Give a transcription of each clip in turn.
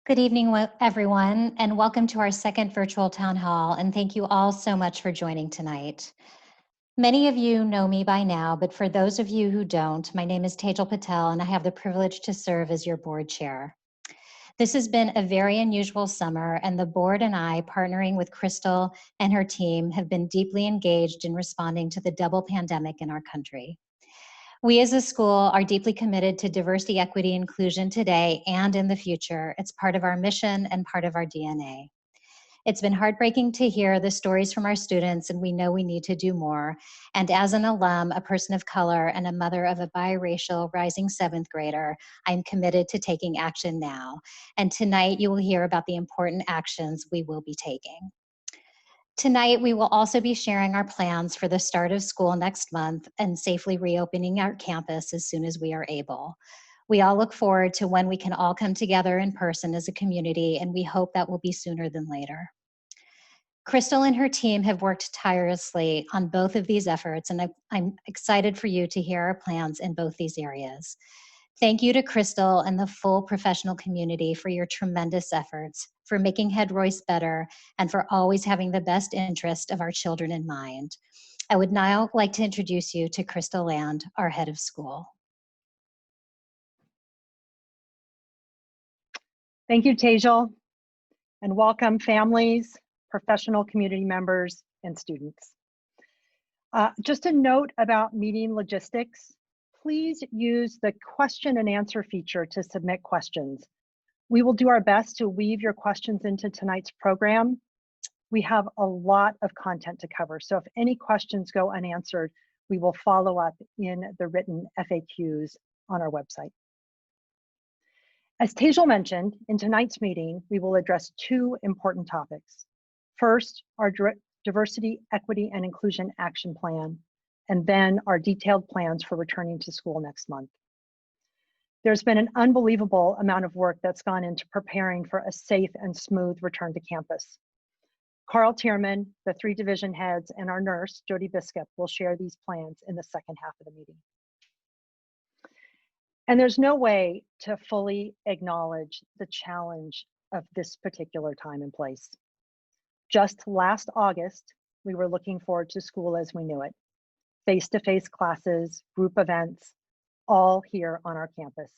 Good evening, everyone, and welcome to our second virtual town hall, and thank you all so much for joining tonight. Many of you know me by now, but for those of you who don't, my name is Tejal Patel, and I have the privilege to serve as your board chair. This has been a very unusual summer, and the board and I, partnering with Crystal and her team, have been deeply engaged in responding to the double pandemic in our country. We as a school are deeply committed to diversity, equity, inclusion today and in the future. It's part of our mission and part of our DNA. It's been heartbreaking to hear the stories from our students, and we know we need to do more. And as an alum, a person of color, and a mother of a biracial rising seventh grader, I'm committed to taking action now. And tonight you will hear about the important actions we will be taking. Tonight, we will also be sharing our plans for the start of school next month and safely reopening our campus as soon as we are able. We all look forward to when we can all come together in person as a community, and we hope that will be sooner than later. Crystal and her team have worked tirelessly on both of these efforts, and I'm excited for you to hear our plans in both these areas. Thank you to Crystal and the full professional community for your tremendous efforts, for making Head-Royce better, and for always having the best interest of our children in mind. I would now like to introduce you to Crystal Land, our head of school. Thank you, Tejal, and welcome families, professional community members, and students. Just a note about meeting logistics. Please use the question and answer feature to submit questions. We will do our best to weave your questions into tonight's program. We have a lot of content to cover, so if any questions go unanswered, we will follow up in the written FAQs on our website. As Tejal mentioned, in tonight's meeting, we will address two important topics. First, our Diversity, Equity, and Inclusion Action Plan, and then our detailed plans for returning to school next month. There's been an unbelievable amount of work that's gone into preparing for a safe and smooth return to campus. Carl Tierman, the 3 division heads, and our nurse, Jody Biscup, will share these plans in the second half of the meeting. And there's no way to fully acknowledge the challenge of this particular time and place. Just last August, we were looking forward to school as we knew it. Face-to-face classes, group events, all here on our campus.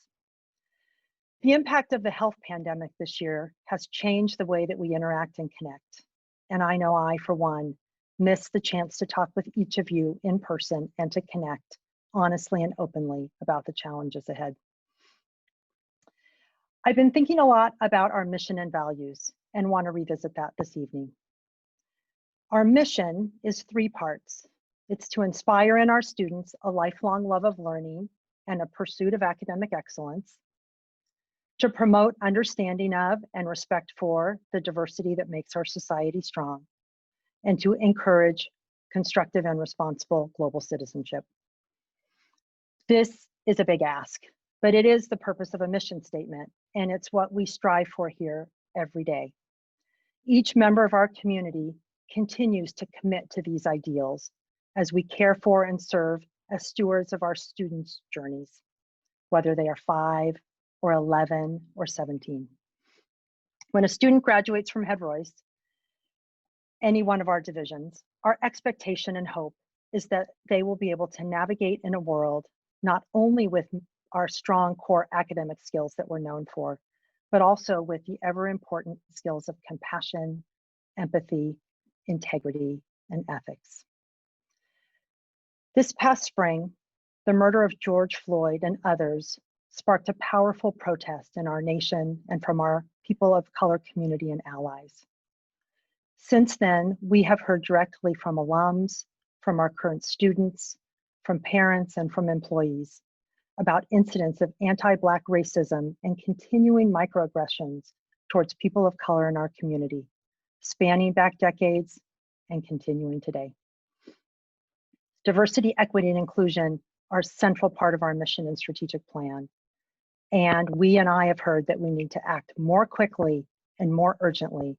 The impact of the health pandemic this year has changed the way that we interact and connect. And I know I, for one, miss the chance to talk with each of you in person and to connect honestly and openly about the challenges ahead. I've been thinking a lot about our mission and values and want to revisit that this evening. Our mission is 3 parts. It's to inspire in our students a lifelong love of learning and a pursuit of academic excellence, to promote understanding of and respect for the diversity that makes our society strong, and to encourage constructive and responsible global citizenship. This is a big ask, but it is the purpose of a mission statement, and it's what we strive for here every day. Each member of our community continues to commit to these ideals as we care for and serve as stewards of our students' journeys, whether they are 5 or 11 or 17. When a student graduates from Head-Royce, any one of our divisions, our expectation and hope is that they will be able to navigate in a world not only with our strong core academic skills that we're known for, but also with the ever important skills of compassion, empathy, integrity, and ethics. This past spring, the murder of George Floyd and others sparked a powerful protest in our nation and from our people of color community and allies. Since then, we have heard directly from alums, from our current students, from parents, and from employees about incidents of anti-Black racism and continuing microaggressions towards people of color in our community, spanning back decades and continuing today. Diversity, equity, and inclusion are a central part of our mission and strategic plan. And we and I have heard that we need to act more quickly and more urgently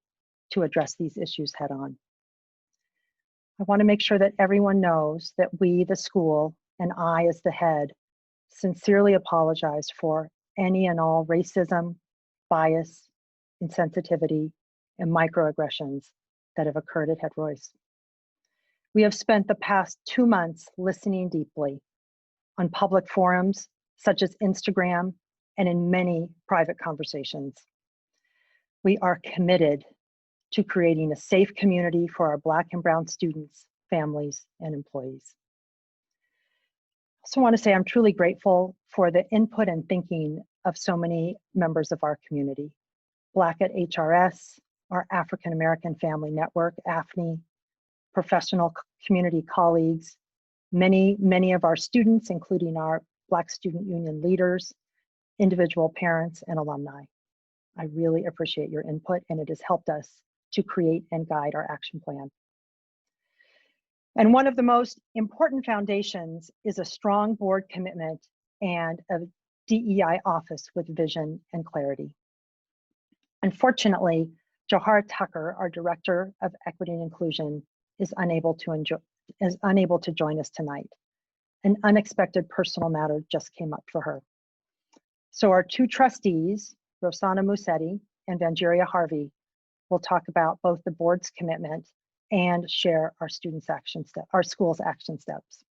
to address these issues head on. I want to make sure that everyone knows that we, the school, and I as the head, sincerely apologize for any and all racism, bias, insensitivity, and microaggressions that have occurred at Head-Royce. We have spent the past 2 months listening deeply on public forums such as Instagram and in many private conversations. We are committed to creating a safe community for our Black and Brown students, families, and employees. I also want to say I'm truly grateful for the input and thinking of so many members of our community. Black at HRS, our African American Family Network, AFNI, professional community colleagues, many of our students, including our Black Student Union leaders, individual parents, and alumni. I really appreciate your input, and it has helped us to create and guide our action plan. And one of the most important foundations is a strong board commitment and a DEI office with vision and clarity. Unfortunately, Johar Tucker, our Director of Equity and Inclusion, is unable to join us tonight. An unexpected personal matter just came up for her. So our two trustees, Rosanna Musetti and Vangeria Harvey, will talk about both the board's commitment and share our school's action steps.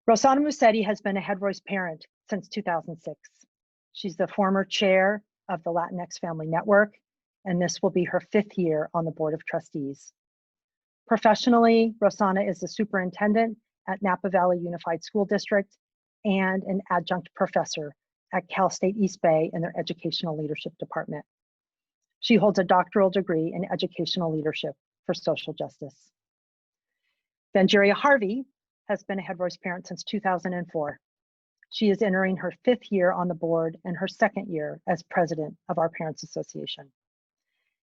Rosanna Musetti has been a Head-Royce parent since 2006. She's the former chair of the Latinx Family Network, and this will be her 5th year on the Board of Trustees. Professionally, Rosanna is the superintendent at Napa Valley Unified School District and an adjunct professor at Cal State East Bay in their Educational Leadership Department. She holds a doctoral degree in Educational Leadership for Social Justice. Vangeria Harvey has been a Head-Royce parent since 2004. She is entering her 5th year on the board and her 2nd year as president of our Parents Association.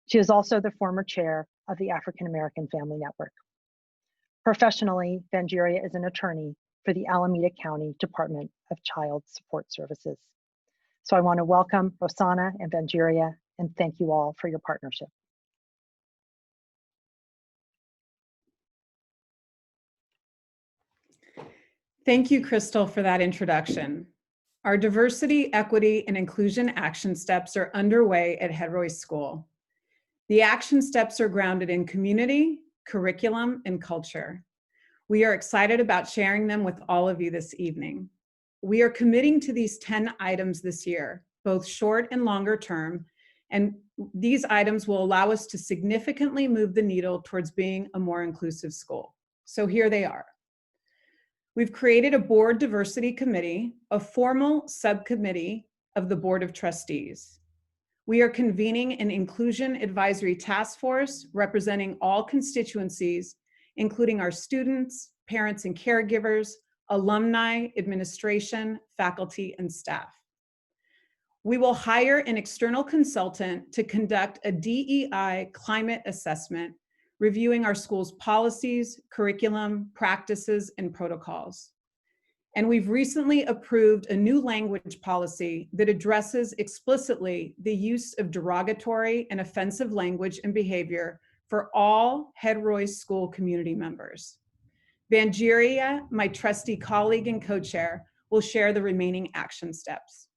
She is also the former chair of the African American Family Network. Professionally, Vangeria is an attorney for the Alameda County Department of Child Support Services. So I want to welcome Rosanna and Vangeria and thank you all for your partnership. Thank you, Crystal, for that introduction. Our diversity, equity, and inclusion action steps are underway at Head-Royce School. The action steps are grounded in community, curriculum, and culture. We are excited about sharing them with all of you this evening. We are committing to these 10 items this year, both short and longer term, and these items will allow us to significantly move the needle towards being a more inclusive school. So here they are. We've created a board diversity committee, a formal subcommittee of the Board of Trustees. We are convening an inclusion advisory task force representing all constituencies, including our students, parents and caregivers, alumni, administration, faculty, and staff. We will hire an external consultant to conduct a DEI climate assessment, reviewing our school's policies, curriculum, practices, and protocols. And we've recently approved a new language policy that addresses explicitly the use of derogatory and offensive language and behavior for all Head-Royce school community members. Vangeria, my trustee colleague and co-chair, will share the remaining action steps.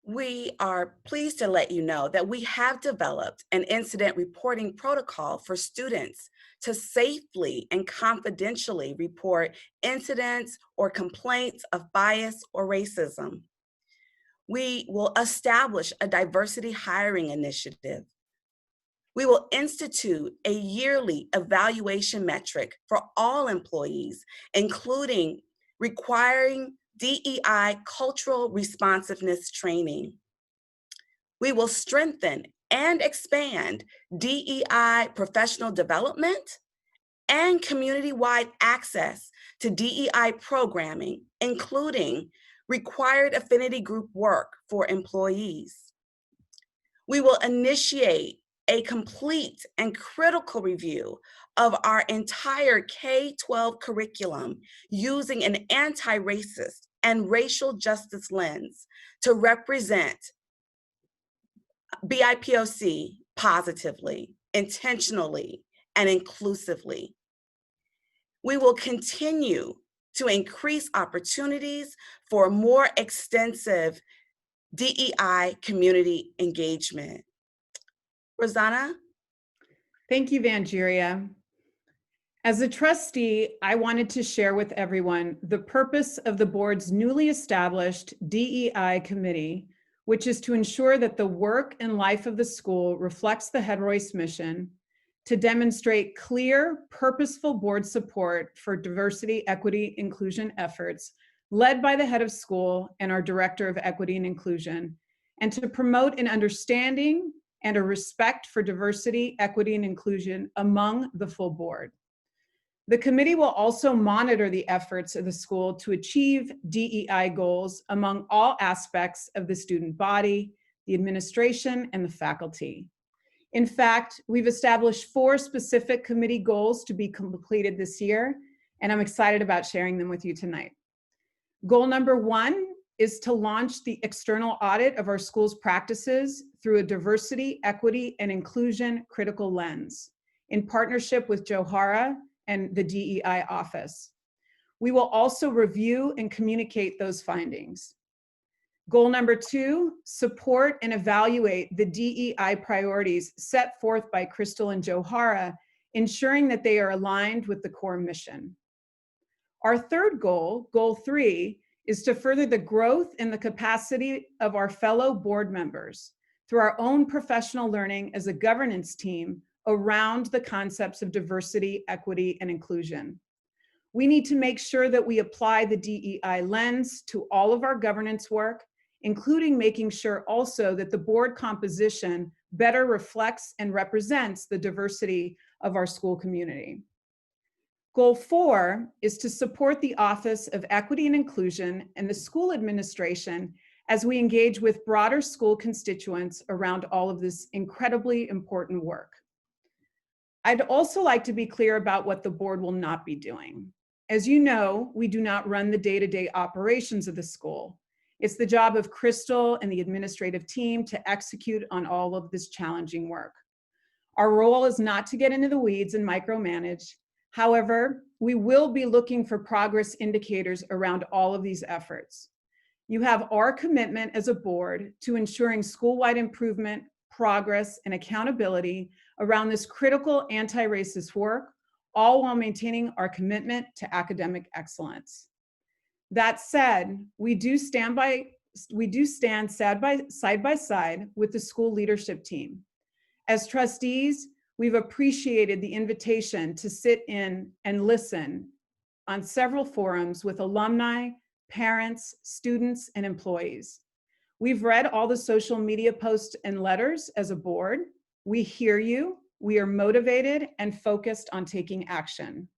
We are pleased to let you know that we have developed an incident reporting protocol for students to safely and confidentially report incidents or complaints of bias or racism. We will establish a diversity hiring initiative. We will institute a yearly evaluation metric for all employees, including requiring DEI cultural responsiveness training. We will strengthen and expand DEI professional development and community-wide access to DEI programming, including required affinity group work for employees. We will initiate a complete and critical review of our entire K-12 curriculum using an anti-racist and racial justice lens to represent BIPOC positively, intentionally, and inclusively. We will continue to increase opportunities for more extensive DEI community engagement. Rosanna? Thank you, Vangeria. As a trustee, I wanted to share with everyone the purpose of the board's newly established DEI committee, which is to ensure that the work and life of the school reflects the Head-Royce mission, to demonstrate clear, purposeful board support for diversity, equity, inclusion efforts led by the head of school and our director of equity and inclusion, and to promote an understanding and a respect for diversity, equity, and inclusion among the full board. The committee will also monitor the efforts of the school to achieve DEI goals among all aspects of the student body, the administration, and the faculty. In fact, we've established 4 specific committee goals to be completed this year, and I'm excited about sharing them with you tonight. Goal number 1 is to launch the external audit of our school's practices through a diversity, equity, and inclusion critical lens in partnership with Johara and the DEI office. We will also review and communicate those findings. Goal number 2, support and evaluate the DEI priorities set forth by Crystal and Johara, ensuring that they are aligned with the core mission. Our third goal, goal 3, is to further the growth and the capacity of our fellow board members through our own professional learning as a governance team around the concepts of diversity, equity, and inclusion. We need to make sure that we apply the DEI lens to all of our governance work, including making sure also that the board composition better reflects and represents the diversity of our school community. Goal 4 is to support the Office of Equity and Inclusion and the school administration as we engage with broader school constituents around all of this incredibly important work. I'd also like to be clear about what the board will not be doing. As you know, we do not run the day-to-day operations of the school. It's the job of Crystal and the administrative team to execute on all of this challenging work. Our role is not to get into the weeds and micromanage. However, we will be looking for progress indicators around all of these efforts. You have our commitment as a board to ensuring school-wide improvement, progress, and accountability around this critical anti-racist work, all while maintaining our commitment to academic excellence. That said, we do stand side by side with the school leadership team. As trustees, we've appreciated the invitation to sit in and listen on several forums with alumni, parents, students, and employees. We've read all the social media posts and letters as a board. We hear you. We are motivated and focused on taking action.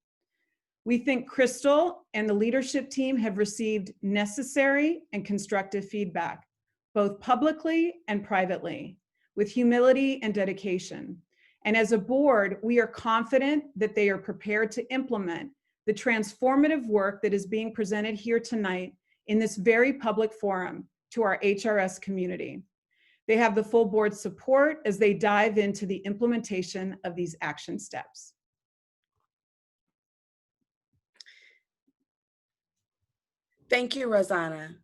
We think Crystal and the leadership team have received necessary and constructive feedback, both publicly and privately, with humility and dedication. And as a board, we are confident that they are prepared to implement the transformative work that is being presented here tonight in this very public forum to our HRS community. They have the full board support as they dive into the implementation of these action steps. Thank you, Rosanna.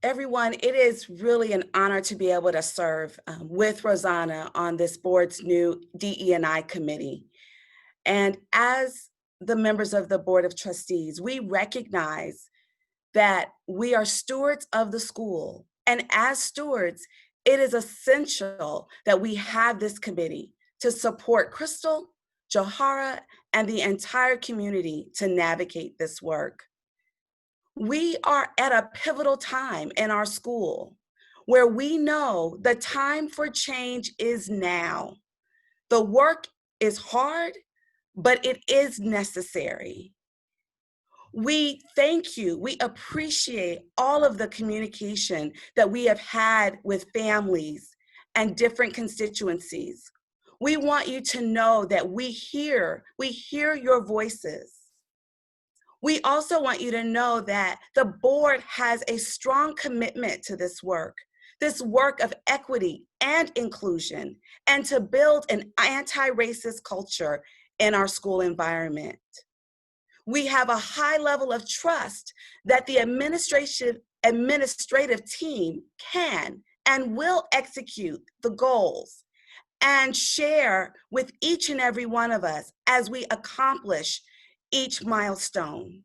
Everyone, it is really an honor to be able to serve with Rosanna on this board's new DE&I committee. And as the members of the Board of Trustees, we recognize that we are stewards of the school. And as stewards, it is essential that we have this committee to support Crystal, Johara, and the entire community to navigate this work. We are at a pivotal time in our school where we know the time for change is now. The work is hard, but it is necessary. We thank you. We appreciate all of the communication that we have had with families and different constituencies. We want you to know that we hear your voices. We also want you to know that the board has a strong commitment to this work of equity and inclusion, and to build an anti-racist culture in our school environment. We have a high level of trust that the administration administrative team can and will execute the goals and share with each and every one of us as we accomplish each milestone.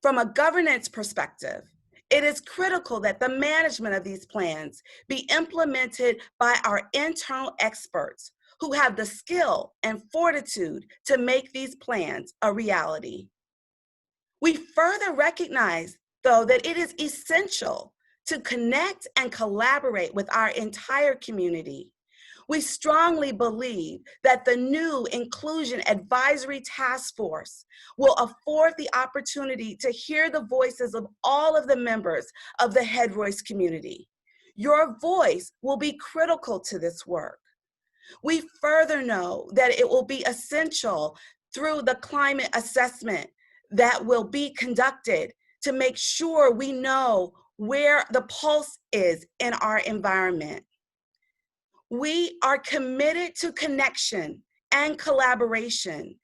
From a governance perspective, it is critical that the management of these plans be implemented by our internal experts who have the skill and fortitude to make these plans a reality. We further recognize, though, that it is essential to connect and collaborate with our entire community. We strongly believe that the new Inclusion Advisory Task Force will afford the opportunity to hear the voices of all of the members of the Head-Royce community. Your voice will be critical to this work. We further know that it will be essential through the climate assessment that will be conducted to make sure we know where the pulse is in our environment. We are committed to connection and collaboration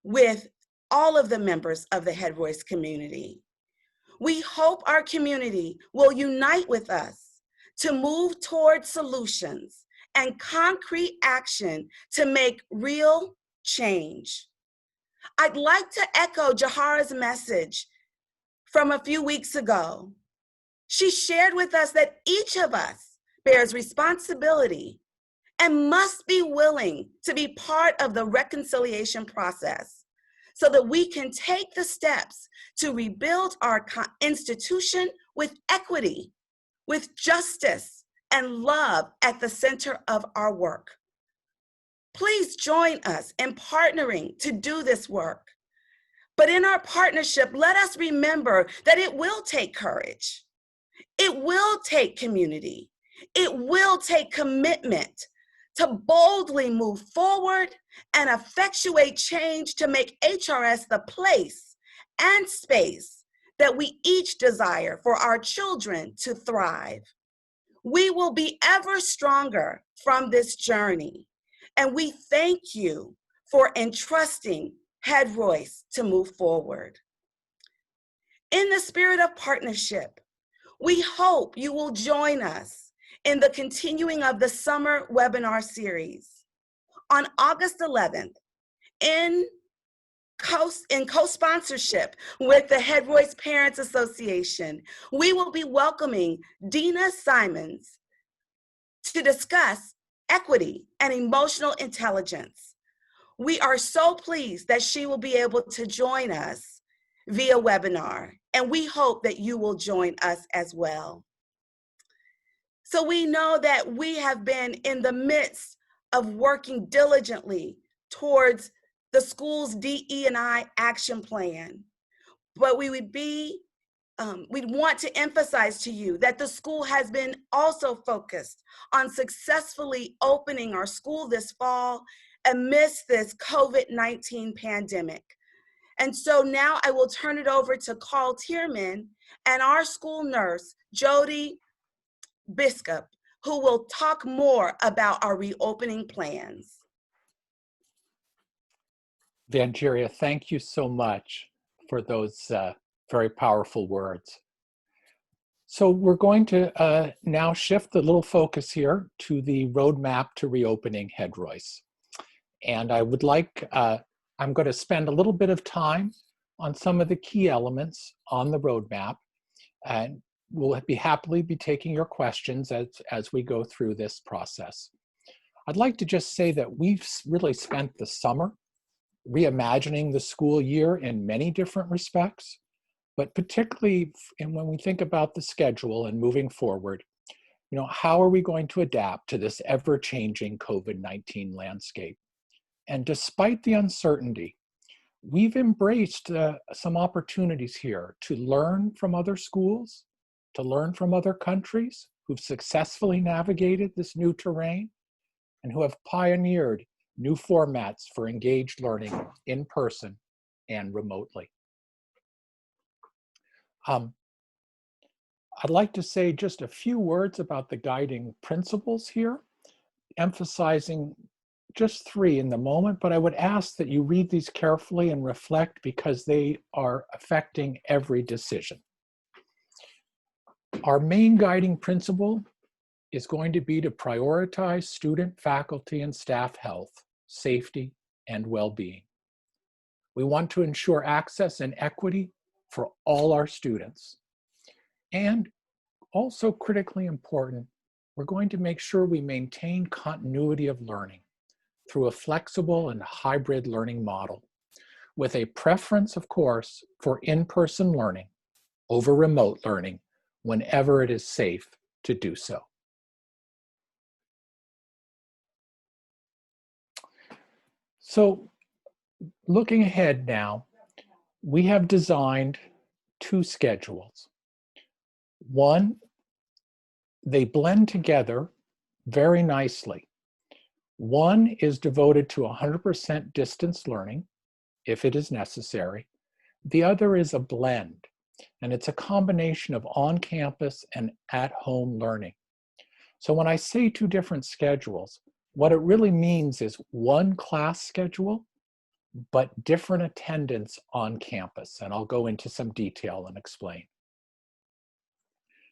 with all of the members of the Head-Royce community. We hope our community will unite with us to move towards solutions and concrete action to make real change. I'd like to echo Jahara's message from a few weeks ago. She shared with us that each of us bears responsibility and must be willing to be part of the reconciliation process so that we can take the steps to rebuild our institution with equity, with justice, and love at the center of our work. Please join us in partnering to do this work. But in our partnership, let us remember that it will take courage. It will take community. It will take commitment to boldly move forward and effectuate change to make HRS the place and space that we each desire for our children to thrive. We will be ever stronger from this journey, and we thank you for entrusting Head-Royce to move forward. In the spirit of partnership, we hope you will join us in the continuing of the summer webinar series. On August 11th, in co-sponsorship with the Head-Royce Parents Association, we will be welcoming Dina Simons to discuss equity and emotional intelligence. We are so pleased that she will be able to join us via webinar, and we hope that you will join us as well. So we know that we have been in the midst of working diligently towards the school's DE&I action plan. But we'd want to emphasize to you that the school has been also focused on successfully opening our school this fall amidst this COVID-19 pandemic. And so now I will turn it over to Carl Tierman and our school nurse, Jody Biscup, who will talk more about our reopening plans. Vangeria, thank you so much for those very powerful words. So we're going to now shift the little focus here to the roadmap to reopening Head-Royce. And I would like, I'm going to spend a little bit of time on some of the key elements on the roadmap, and we'll happily be taking your questions as we go through this process. I'd like to just say that we've really spent the summer reimagining the school year in many different respects, but particularly when we think about the schedule and moving forward, you know, how are we going to adapt to this ever-changing COVID-19 landscape? And despite the uncertainty, we've embraced some opportunities here to learn from other schools, to learn from other countries who've successfully navigated this new terrain and who have pioneered new formats for engaged learning in person and remotely. I'd like to say just a few words about the guiding principles here, emphasizing just 3 in the moment, but I would ask that you read these carefully and reflect because they are affecting every decision. Our main guiding principle is going to be to prioritize student, faculty, and staff health, safety, and well-being. We want to ensure access and equity for all our students. And also critically important, we're going to make sure we maintain continuity of learning through a flexible and hybrid learning model, with a preference, of course, for in-person learning over remote learning whenever it is safe to do so. So, looking ahead now, we have designed two schedules. One, they blend together very nicely. One is devoted to 100% distance learning, if it is necessary. The other is a blend, and it's a combination of on-campus and at-home learning. So when I say two different schedules, what it really means is one class schedule, but different attendance on campus. And I'll go into some detail and explain.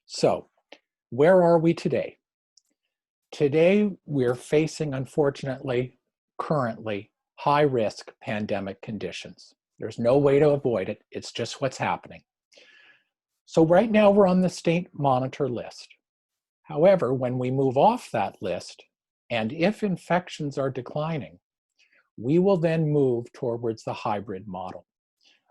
So, where are we today? Today, we're facing, unfortunately, currently, high-risk pandemic conditions. There's no way to avoid it. It's just what's happening. So right now, we're on the state monitor list. However, when we move off that list, and if infections are declining, we will then move towards the hybrid model.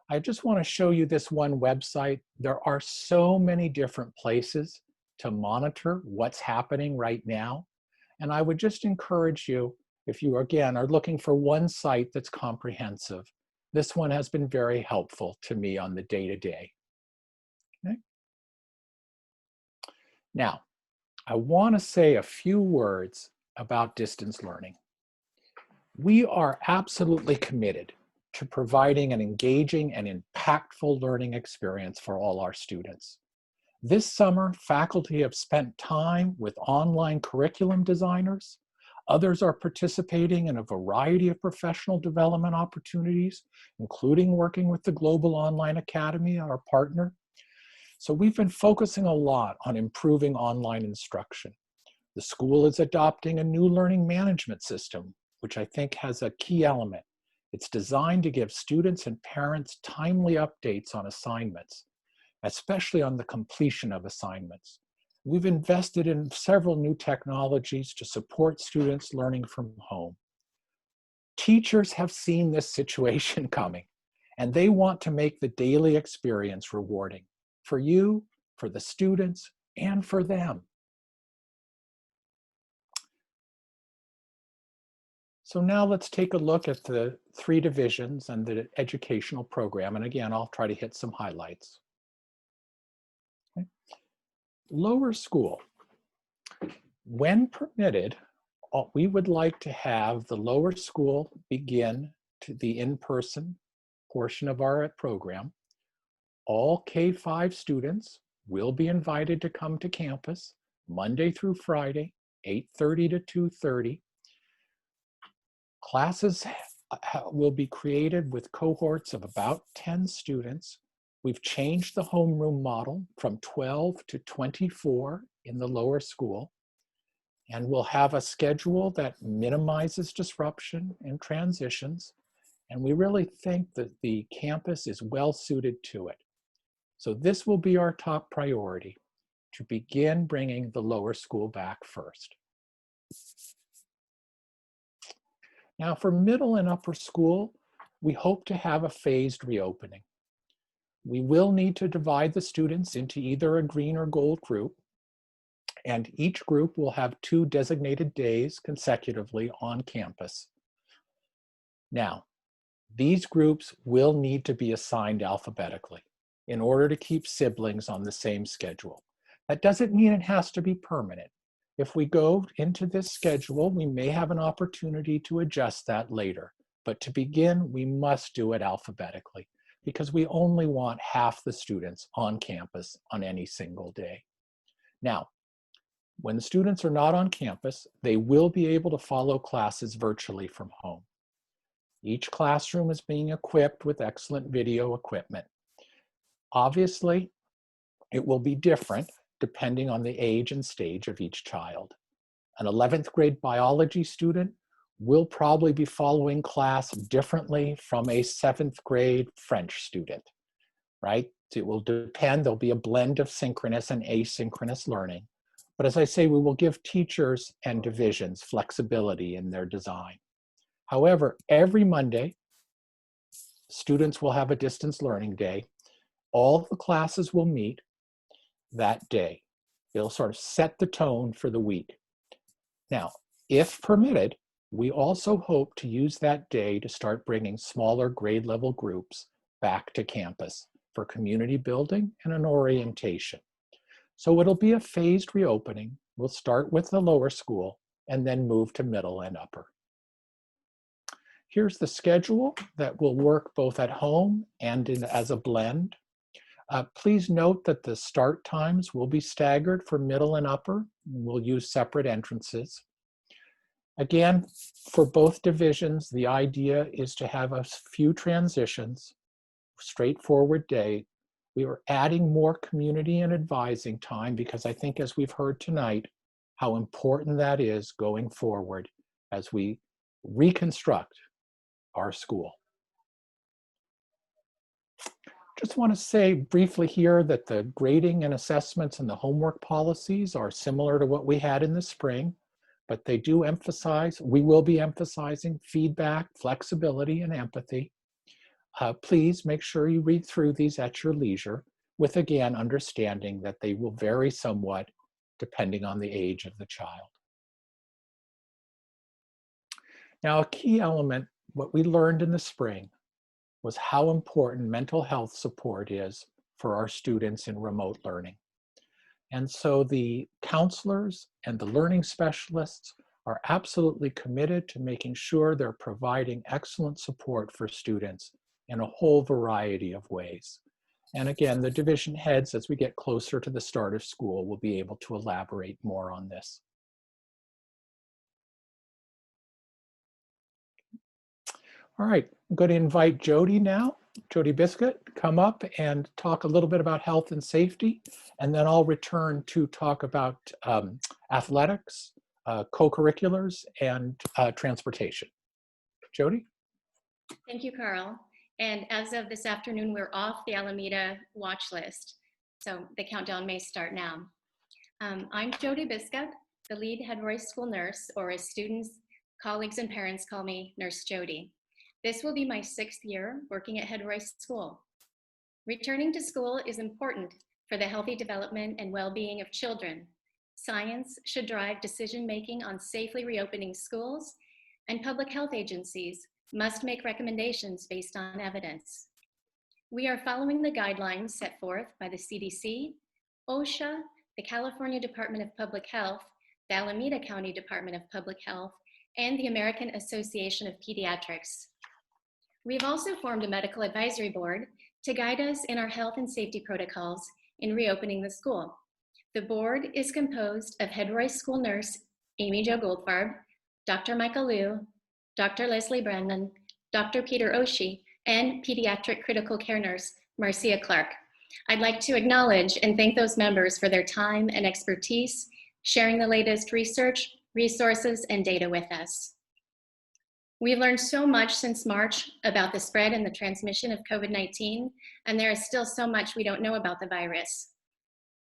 I just want to show you this one website. There are so many different places to monitor what's happening right now. And I would just encourage you, if you again are looking for one site that's comprehensive, this one has been very helpful to me on the day-to-day. Okay. Now, I want to say a few words about distance learning. We are absolutely committed to providing an engaging and impactful learning experience for all our students. This summer, faculty have spent time with online curriculum designers. Others are participating in a variety of professional development opportunities, including working with the Global Online Academy, our partner. So we've been focusing a lot on improving online instruction. The school is adopting a new learning management system, which I think has a key element. It's designed to give students and parents timely updates on assignments, especially on the completion of assignments. We've invested in several new technologies to support students learning from home. Teachers have seen this situation coming, and they want to make the daily experience rewarding for you, for the students, and for them. So now let's take a look at the three divisions and the educational program. And again, I'll try to hit some highlights. Okay. Lower school. When permitted, we would like to have the lower school begin to the in-person portion of our program. All K-5 students will be invited to come to campus Monday through Friday, 8:30 to 2:30. Classes will be created with cohorts of about 10 students. We've changed the homeroom model from 12 to 24 in the lower school, and we'll have a schedule that minimizes disruption and transitions, and we really think that the campus is well suited to it. So this will be our top priority, to begin bringing the lower school back first. Now for middle and upper school, we hope to have a phased reopening. We will need to divide the students into either a green or gold group, and each group will have 2 designated days consecutively on campus. Now, these groups will need to be assigned alphabetically in order to keep siblings on the same schedule. That doesn't mean it has to be permanent. If we go into this schedule, we may have an opportunity to adjust that later. But to begin, we must do it alphabetically because we only want half the students on campus on any single day. Now, when the students are not on campus, they will be able to follow classes virtually from home. Each classroom is being equipped with excellent video equipment. Obviously, it will be different depending on the age and stage of each child. An 11th grade biology student will probably be following class differently from a 7th grade French student, right? It will depend, there'll be a blend of synchronous and asynchronous learning. But as I say, we will give teachers and divisions flexibility in their design. However, every Monday, students will have a distance learning day. All the classes will meet that day. It'll sort of set the tone for the week. Now, if permitted, we also hope to use that day to start bringing smaller grade level groups back to campus for community building and an orientation. So it'll be a phased reopening. We'll start with the lower school and then move to middle and upper. Here's the schedule that will work both at home and as a blend. Please note that the start times will be staggered for middle and upper. We'll use separate entrances. Again, for both divisions, the idea is to have a few transitions, straightforward day. We are adding more community and advising time because I think, as we've heard tonight, how important that is going forward as we reconstruct our school. Just want to say briefly here that the grading and assessments and the homework policies are similar to what we had in the spring, but they do emphasize, we will be emphasizing feedback, flexibility, and empathy. Please make sure you read through these at your leisure with, again, understanding that they will vary somewhat depending on the age of the child. Now, a key element, what we learned in the spring, was how important mental health support is for our students in remote learning. And so the counselors and the learning specialists are absolutely committed to making sure they're providing excellent support for students in a whole variety of ways. And again, the division heads, as we get closer to the start of school, will be able to elaborate more on this. All right, I'm going to invite Jody now, Jody Biscuit, come up and talk a little bit about health and safety, and then I'll return to talk about athletics, co-curriculars, and transportation. Jody? Thank you, Carl. And as of this afternoon, we're off the Alameda watch list, so the countdown may start now. I'm Jody Biscuit, the lead Head-Royce school nurse, or as students, colleagues, and parents call me Nurse Jody. This will be my 6th year working at Head-Royce School. Returning to school is important for the healthy development and well-being of children. Science should drive decision-making on safely reopening schools, and public health agencies must make recommendations based on evidence. We are following the guidelines set forth by the CDC, OSHA, the California Department of Public Health, the Alameda County Department of Public Health, and the American Association of Pediatrics. We've also formed a medical advisory board to guide us in our health and safety protocols in reopening the school. The board is composed of Head-Royce school nurse Amy Jo Goldfarb, Dr. Michael Liu, Dr. Leslie Brandon, Dr. Peter Oshie, and pediatric critical care nurse Marcia Clark. I'd like to acknowledge and thank those members for their time and expertise, sharing the latest research, resources, and data with us. We've learned so much since March about the spread and the transmission of COVID-19, and there is still so much we don't know about the virus.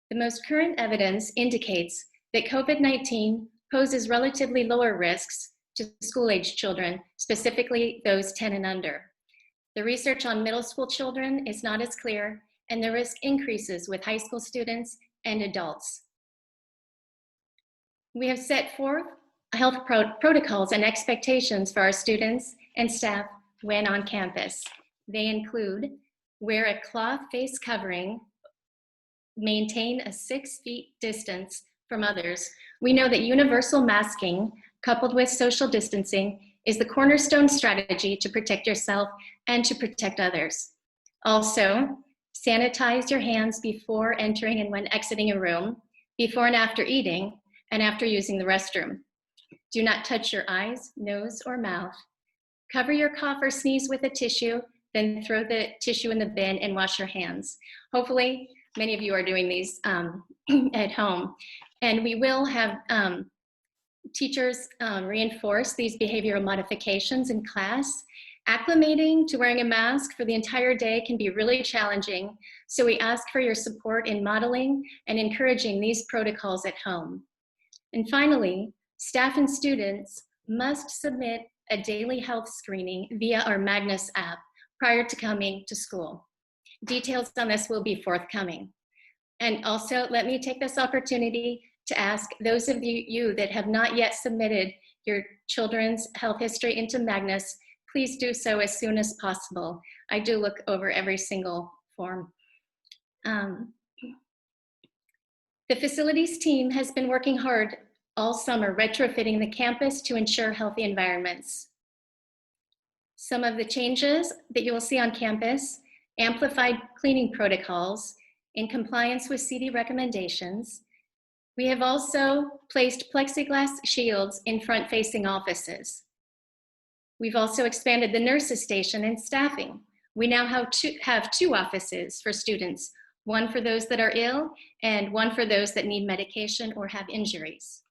The most current evidence indicates that COVID-19 poses relatively lower risks to school-age children, specifically those 10 and under. The research on middle school children is not as clear, and the risk increases with high school students and adults. We have set forth health protocols and expectations for our students and staff when on campus. They include wear a cloth face covering, maintain a 6 feet distance from others. We know that universal masking coupled with social distancing is the cornerstone strategy to protect yourself and to protect others. Also, sanitize your hands before entering and when exiting a room, before and after eating, and after using the restroom. Do not touch your eyes, nose, or mouth. Cover your cough or sneeze with a tissue, then throw the tissue in the bin and wash your hands. Hopefully, many of you are doing these at home. And we will have teachers reinforce these behavioral modifications in class. Acclimating to wearing a mask for the entire day can be really challenging, so we ask for your support in modeling and encouraging these protocols at home. And finally, staff and students must submit a daily health screening via our Magnus app prior to coming to school. Details on this will be forthcoming. And also, let me take this opportunity to ask those of you that have not yet submitted your children's health history into Magnus, please do so as soon as possible. I do look over every single form. The facilities team has been working hard all summer retrofitting the campus to ensure healthy environments. Some of the changes that you will see on campus: amplified cleaning protocols in compliance with CD recommendations. We have also placed plexiglass shields in front-facing offices. We've also expanded the nurses station and staffing. We now have two offices for students, one for those that are ill and one for those that need medication or have injuries.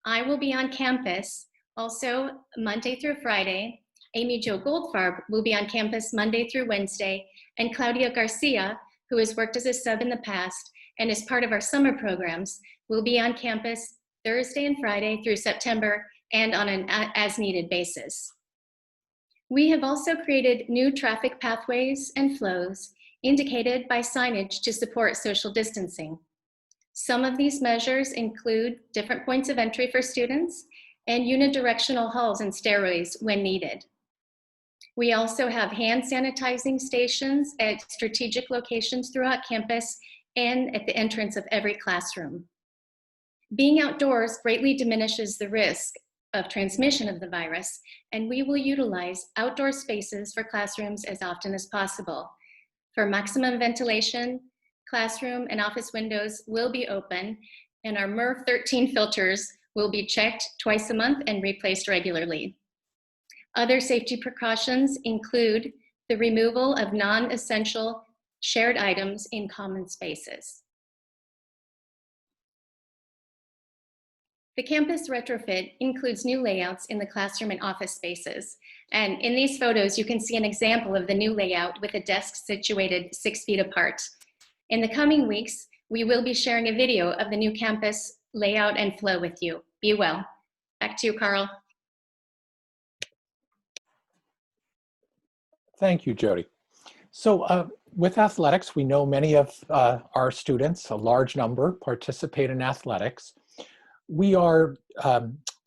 I will be on campus also Monday through Friday. Amy Jo Goldfarb will be on campus Monday through Wednesday, and Claudia Garcia, who has worked as a sub in the past and is part of our summer programs, will be on campus Thursday and Friday through September and on an as-needed basis. We have also created new traffic pathways and flows indicated by signage to support social distancing. Some of these measures include different points of entry for students and unidirectional halls and stairways when needed. We also have hand sanitizing stations at strategic locations throughout campus and at the entrance of every classroom. Being outdoors greatly diminishes the risk of transmission of the virus, and we will utilize outdoor spaces for classrooms as often as possible. For maximum ventilation, classroom and office windows will be open, and our MERV 13 filters will be checked twice a month and replaced regularly. Other safety precautions include the removal of non-essential shared items in common spaces. The campus retrofit includes new layouts in the classroom and office spaces. And in these photos, you can see an example of the new layout with a desk situated 6 feet apart. In the coming weeks, we will be sharing a video of the new campus layout and flow with you. Be well. Back to you, Carl. Thank you, Jody. So with athletics, we know many of our students, a large number, participate in athletics. We are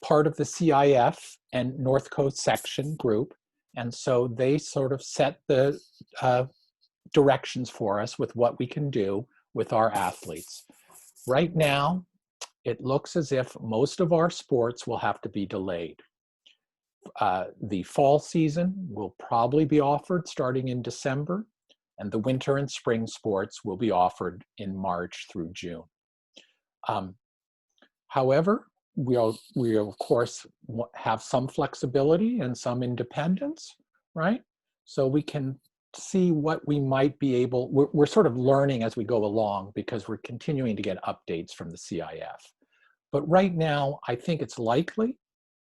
part of the CIF and North Coast section group, and so they sort of set the directions for us with what we can do with our athletes. Right now, it looks as if most of our sports will have to be delayed. The fall season will probably be offered starting in December, and the winter and spring sports will be offered in March through June. However, we of course have some flexibility and some independence, right? So we can see what we might be able, we're sort of learning as we go along because we're continuing to get updates from the CIF. But right now, I think it's likely,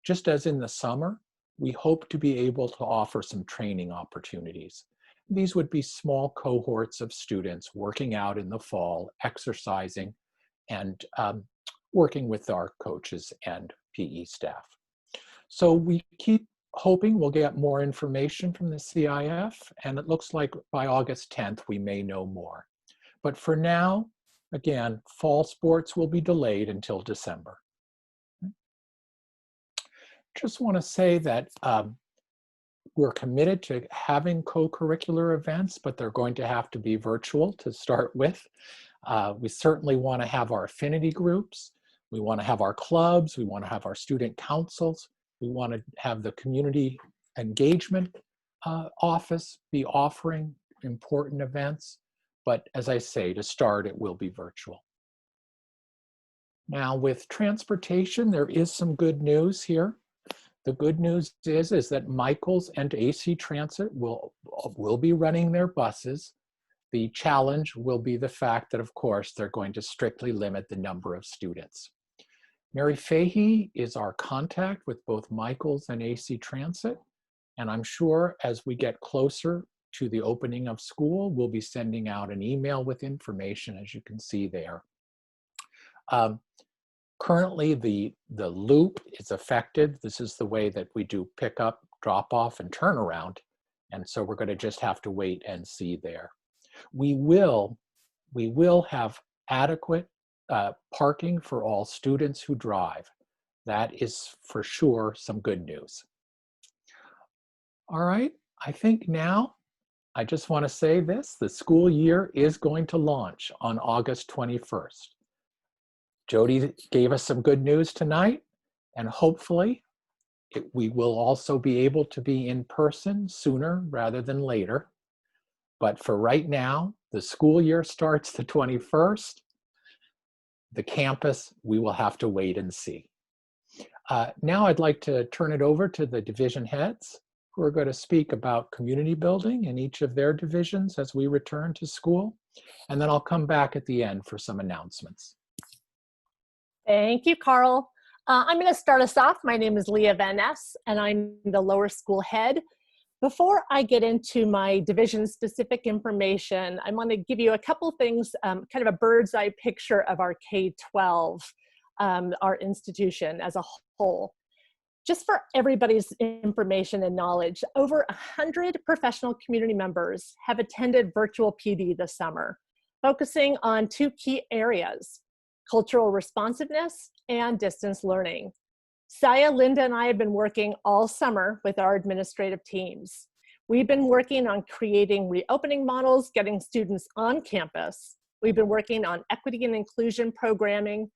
just as in the summer, we hope to be able to offer some training opportunities. These would be small cohorts of students working out in the fall, exercising, and working with our coaches and PE staff. So we keep hoping we'll get more information from the CIF, and it looks like by August 10th, we may know more. But for now, again, fall sports will be delayed until December. Just want to say that we're committed to having co-curricular events, but they're going to have to be virtual to start with. We certainly want to have our affinity groups. We want to have our clubs. We want to have our student councils. We want to have the community engagement office be offering important events. But as I say, to start, it will be virtual. Now with transportation, there is some good news here. The good news is that Michaels and AC Transit will be running their buses. The challenge will be the fact that, of course, they're going to strictly limit the number of students. Mary Fahey is our contact with both Michaels and AC Transit, and I'm sure as we get closer to the opening of school, we'll be sending out an email with information, as you can see there. Currently, the loop is affected. This is the way that we do pickup, drop off, and turnaround. And so we're going to just have to wait and see there. We will have adequate parking for all students who drive. That is for sure some good news. All right, I think now I just want to say this: the school year is going to launch on August 21st. Jody gave us some good news tonight, and hopefully we will also be able to be in person sooner rather than later. But for right now, the school year starts the 21st. The campus, we will have to wait and see. Now I'd like to turn it over to the division heads who are going to speak about community building in each of their divisions as we return to school. And then I'll come back at the end for some announcements. Thank you, Carl. I'm going to start us off. My name is Leah Van Ness, and I'm the lower school head. Before I get into my division-specific information, I want to give you a couple things, kind of a bird's eye picture of our K-12, our institution as a whole. Just for everybody's information and knowledge, over 100 professional community members have attended virtual PD this summer, focusing on two key areas: cultural responsiveness and distance learning. Saya, Linda, and I have been working all summer with our administrative teams. We've been working on creating reopening models, getting students on campus. We've been working on equity and inclusion programming,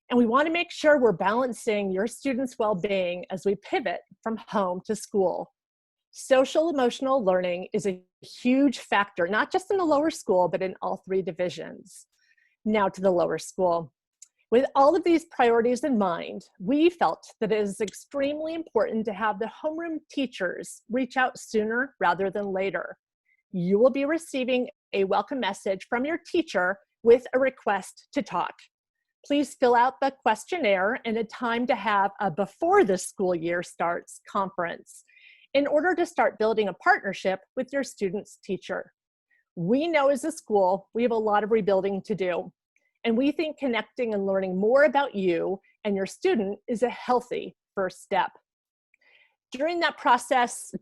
and we want to make sure we're balancing your students' well-being as we pivot from home to school. Social emotional learning is a huge factor, not just in the lower school, but in all three divisions. Now to the lower school. With all of these priorities in mind, we felt that it is extremely important to have the homeroom teachers reach out sooner rather than later. You will be receiving a welcome message from your teacher with a request to talk. Please fill out the questionnaire and a time to have a before the school year starts conference in order to start building a partnership with your student's teacher. We know as a school, we have a lot of rebuilding to do. And we think connecting and learning more about you and your student is a healthy first step. During that process,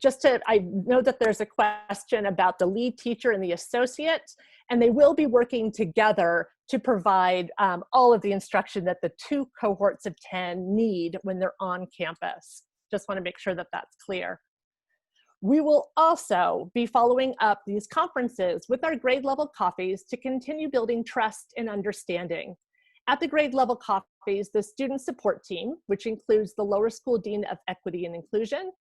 I know that there's a question about the lead teacher and the associate, and they will be working together to provide all of the instruction that the two cohorts of 10 need when they're on campus. Just want to make sure that that's clear. We will also be following up these conferences with our grade level coffees to continue building trust and understanding. At the grade level coffees, the student support team, which includes the lower school dean of equity and inclusion,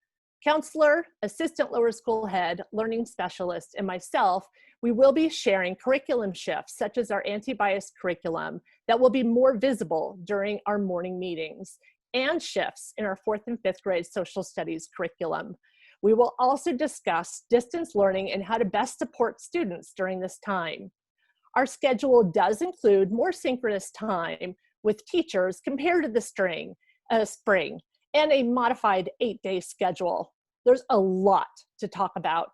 counselor, assistant lower school head, learning specialist, and myself, we will be sharing curriculum shifts such as our anti-bias curriculum that will be more visible during our morning meetings, and shifts in our 4th and 5th grade social studies curriculum. We will also discuss distance learning and how to best support students during this time. Our schedule does include more synchronous time with teachers compared to the spring, and a modified 8-day schedule. There's a lot to talk about.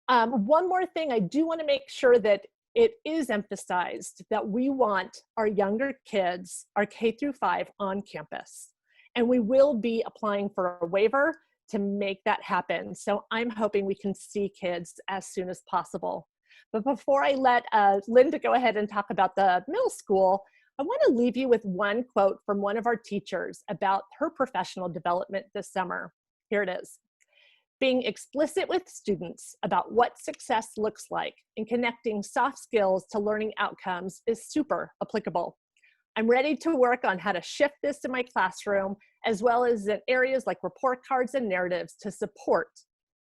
One more thing, I do want to make sure that it is emphasized that we want our younger kids, our K through 5, on campus. And we will be applying for a waiver to make that happen. So I'm hoping we can see kids as soon as possible. But before I let Linda go ahead and talk about the middle school, I want to leave you with one quote from one of our teachers about her professional development this summer. Here it is. Being explicit with students about what success looks like and connecting soft skills to learning outcomes is super applicable. I'm ready to work on how to shift this in my classroom, as well as in areas like report cards and narratives to support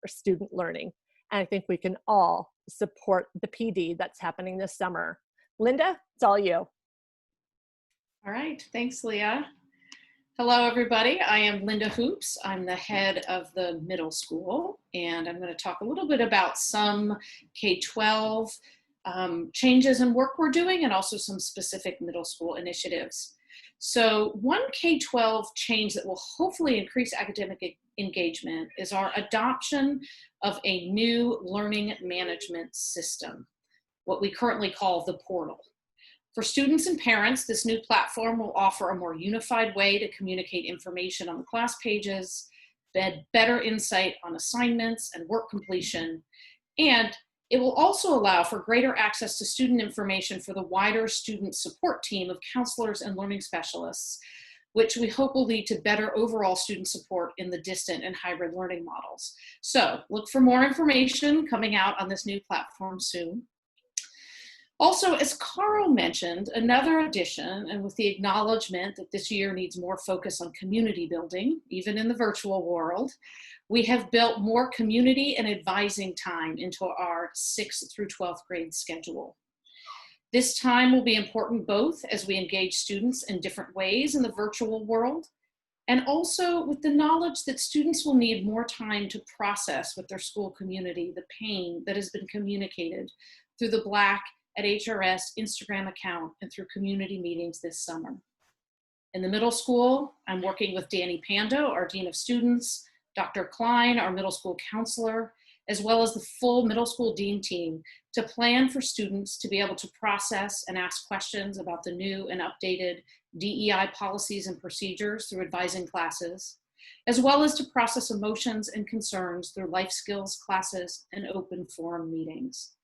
our student learning. And I think we can all support the PD that's happening this summer. Linda, it's all you. All right, thanks, Leah. Hello, everybody. I am Linda Hoops. I'm the head of the middle school, and I'm going to talk a little bit about some K-12 changes in work we're doing and also some specific middle school initiatives. So one K-12 change that will hopefully increase academic engagement is our adoption of a new learning management system, what we currently call the portal. For students and parents, this new platform will offer a more unified way to communicate information on the class pages, better insight on assignments and work completion, and it will also allow for greater access to student information for the wider student support team of counselors and learning specialists, which we hope will lead to better overall student support in the distant and hybrid learning models. So look for more information coming out on this new platform soon. Also, as Carl mentioned, another addition, and with the acknowledgement that this year needs more focus on community building, even in the virtual world, we have built more community and advising time into our 6th through 12th grade schedule. This time will be important both as we engage students in different ways in the virtual world, and also with the knowledge that students will need more time to process with their school community the pain that has been communicated through the Black at HRS Instagram account and through community meetings this summer. In the middle school, I'm working with Danny Pando, our Dean of Students, Dr. Klein, our middle school counselor, as well as the full middle school dean team to plan for students to be able to process and ask questions about the new and updated DEI policies and procedures through advising classes, as well as to process emotions and concerns through life skills classes and open forum meetings.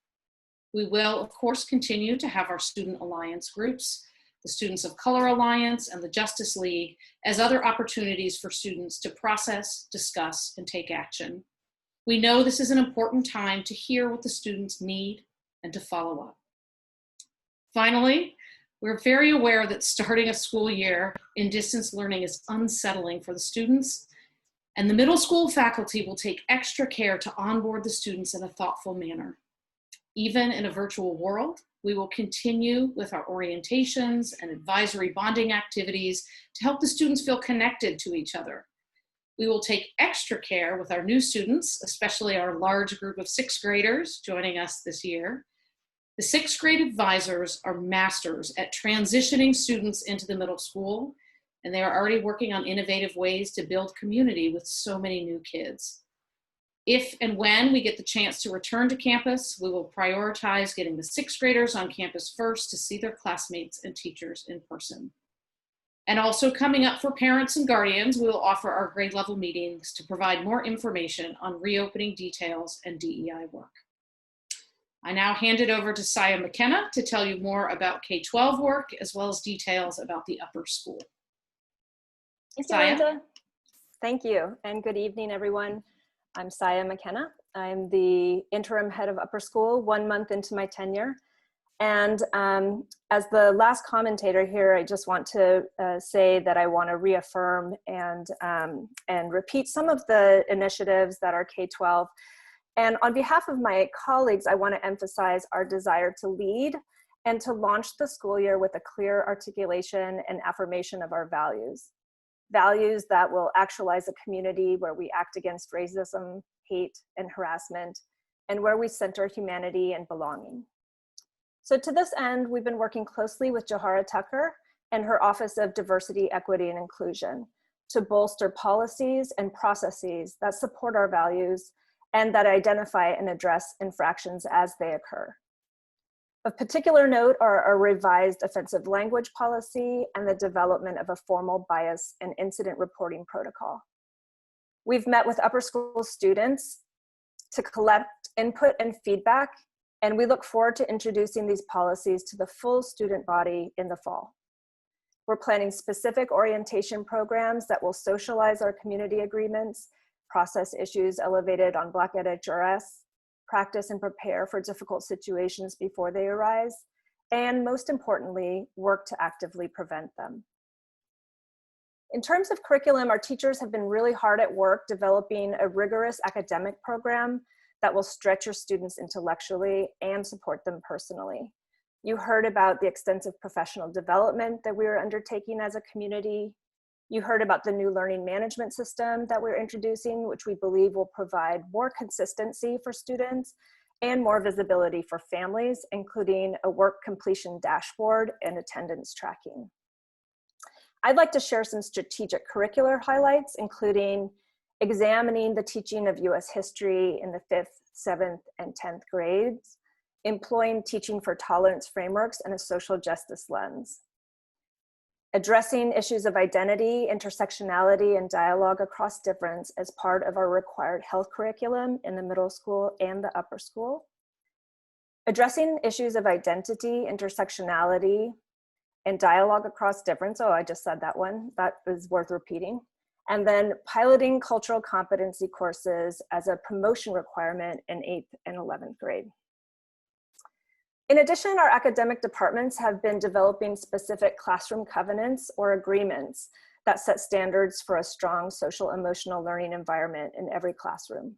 We will, of course, continue to have our student alliance groups, the Students of Color Alliance and the Justice League, as other opportunities for students to process, discuss, and take action. We know this is an important time to hear what the students need and to follow up. Finally, we're very aware that starting a school year in distance learning is unsettling for the students, and the middle school faculty will take extra care to onboard the students in a thoughtful manner. Even in a virtual world, we will continue with our orientations and advisory bonding activities to help the students feel connected to each other. We will take extra care with our new students, especially our large group of 6th graders joining us this year. The 6th grade advisors are masters at transitioning students into the middle school, and they are already working on innovative ways to build community with so many new kids. If and when we get the chance to return to campus, we will prioritize getting the 6th graders on campus first to see their classmates and teachers in person. And also coming up for parents and guardians, we will offer our grade level meetings to provide more information on reopening details and DEI work. I now hand it over to Saya McKenna to tell you more about K-12 work, as well as details about the upper school. Thank you, Linda. Thank you, and good evening, everyone. I'm Saya McKenna. I'm the interim head of upper school, 1 month into my tenure. And as the last commentator here, I just want to say that I want to reaffirm and repeat some of the initiatives that are K-12. And on behalf of my colleagues, I want to emphasize our desire to lead and to launch the school year with a clear articulation and affirmation of our values. Values that will actualize a community where we act against racism, hate, and harassment, and where we center humanity and belonging. So to this end, we've been working closely with Johara Tucker and her Office of Diversity, Equity, and Inclusion to bolster policies and processes that support our values and that identify and address infractions as they occur. Of particular note are a revised offensive language policy and the development of a formal bias and incident reporting protocol. We've met with upper school students to collect input and feedback, and we look forward to introducing these policies to the full student body in the fall. We're planning specific orientation programs that will socialize our community agreements, process issues elevated on Black at HRS, practice and prepare for difficult situations before they arise, and most importantly, work to actively prevent them. In terms of curriculum, our teachers have been really hard at work developing a rigorous academic program that will stretch your students intellectually and support them personally. You heard about the extensive professional development that we are undertaking as a community. You heard about the new learning management system that we're introducing, which we believe will provide more consistency for students and more visibility for families, including a work completion dashboard and attendance tracking. I'd like to share some strategic curricular highlights, including examining the teaching of US history in the 5th, 7th, and 10th grades, employing teaching for tolerance frameworks and a social justice lens, addressing issues of identity, intersectionality, and dialogue across difference as part of our required health curriculum in the middle school and the upper school, addressing issues of identity, intersectionality, and dialogue across difference. Oh, I just said that one. That is worth repeating. And then piloting cultural competency courses as a promotion requirement in 8th and 11th grade. In addition, our academic departments have been developing specific classroom covenants or agreements that set standards for a strong social emotional learning environment in every classroom.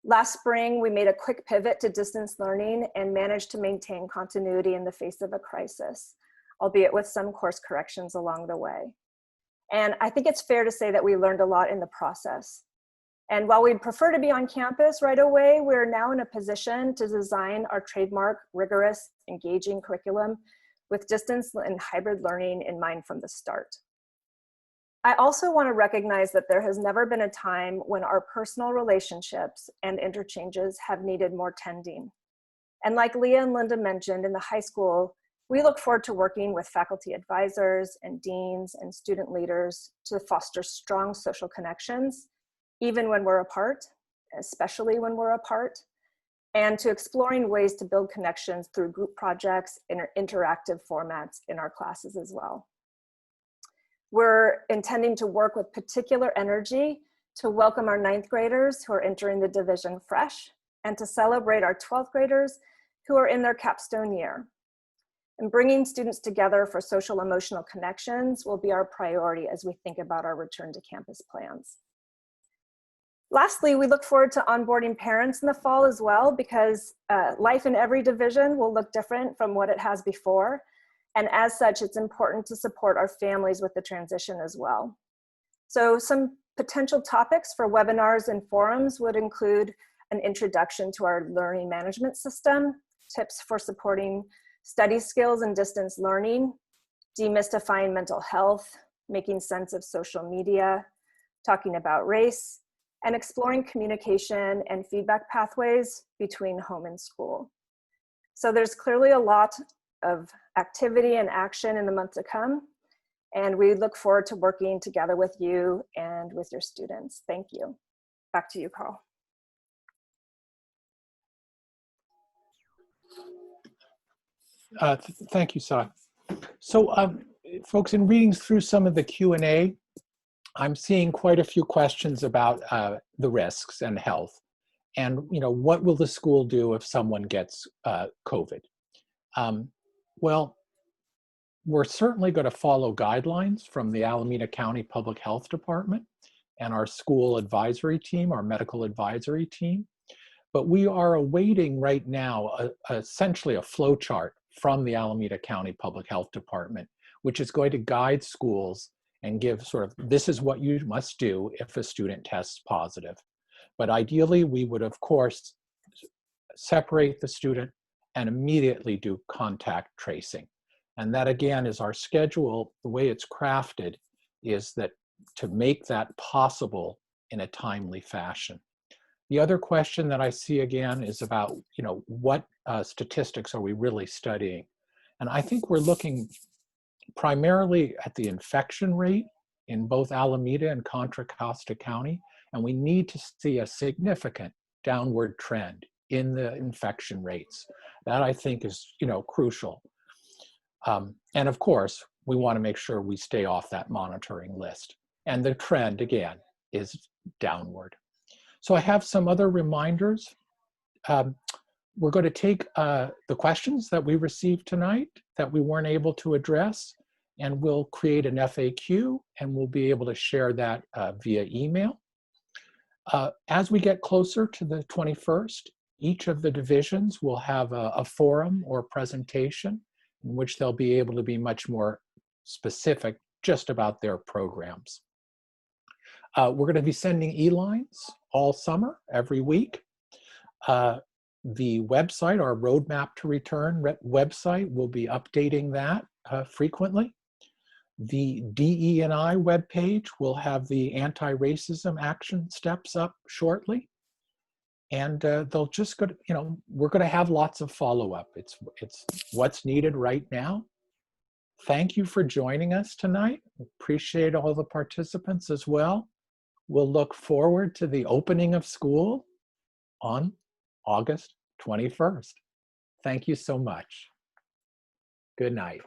Last spring, we made a quick pivot to distance learning and managed to maintain continuity in the face of a crisis, albeit with some course corrections along the way. And I think it's fair to say that we learned a lot in the process. And while we'd prefer to be on campus right away, we're now in a position to design our trademark, rigorous, engaging curriculum with distance and hybrid learning in mind from the start. I also want to recognize that there has never been a time when our personal relationships and interchanges have needed more tending. And like Leah and Linda mentioned, in the high school, we look forward to working with faculty advisors and deans and student leaders to foster strong social connections, even when we're apart, especially when we're apart, and to exploring ways to build connections through group projects and interactive formats in our classes as well. We're intending to work with particular energy to welcome our 9th graders who are entering the division fresh, and to celebrate our 12th graders who are in their capstone year. And bringing students together for social emotional connections will be our priority as we think about our return to campus plans. Lastly, we look forward to onboarding parents in the fall as well, because life in every division will look different from what it has before. And as such, it's important to support our families with the transition as well. So some potential topics for webinars and forums would include an introduction to our learning management system, tips for supporting study skills and distance learning, demystifying mental health, making sense of social media, talking about race, and exploring communication and feedback pathways between home and school. So there's clearly a lot of activity and action in the month to come, and we look forward to working together with you and with your students. Thank you. Back to you, Carl. Thank you, Sai. So folks, in reading through some of the Q&A, I'm seeing quite a few questions about the risks and health. And what will the school do if someone gets COVID? Well, we're certainly going to follow guidelines from the Alameda County Public Health Department and our school advisory team, our medical advisory team. But we are awaiting right now essentially a flow chart from the Alameda County Public Health Department, which is going to guide schools and give sort of, this is what you must do if a student tests positive. But ideally, we would, of course, separate the student and immediately do contact tracing. And that, again, is our schedule. The way it's crafted is that to make that possible in a timely fashion. The other question that I see again is about, what statistics are we really studying? And I think we're looking primarily at the infection rate in both Alameda and Contra Costa County, and we need to see a significant downward trend in the infection rates. That I think is, crucial. And of course, we want to make sure we stay off that monitoring list. And the trend, again, is downward. So I have some other reminders. We're going to take the questions that we received tonight that we weren't able to address, and we'll create an FAQ, and we'll be able to share that via email. As we get closer to the 21st, each of the divisions will have a forum or presentation in which they'll be able to be much more specific just about their programs. We're going to be sending e-lines all summer, every week. The website, our Roadmap to Return website, will be updating that frequently. The DE&I webpage will have the anti-racism action steps up shortly. And they'll just go to, we're going to have lots of follow-up. It's what's needed right now. Thank you for joining us tonight. Appreciate all the participants as well. We'll look forward to the opening of school on August 21st. Thank you so much. Good night.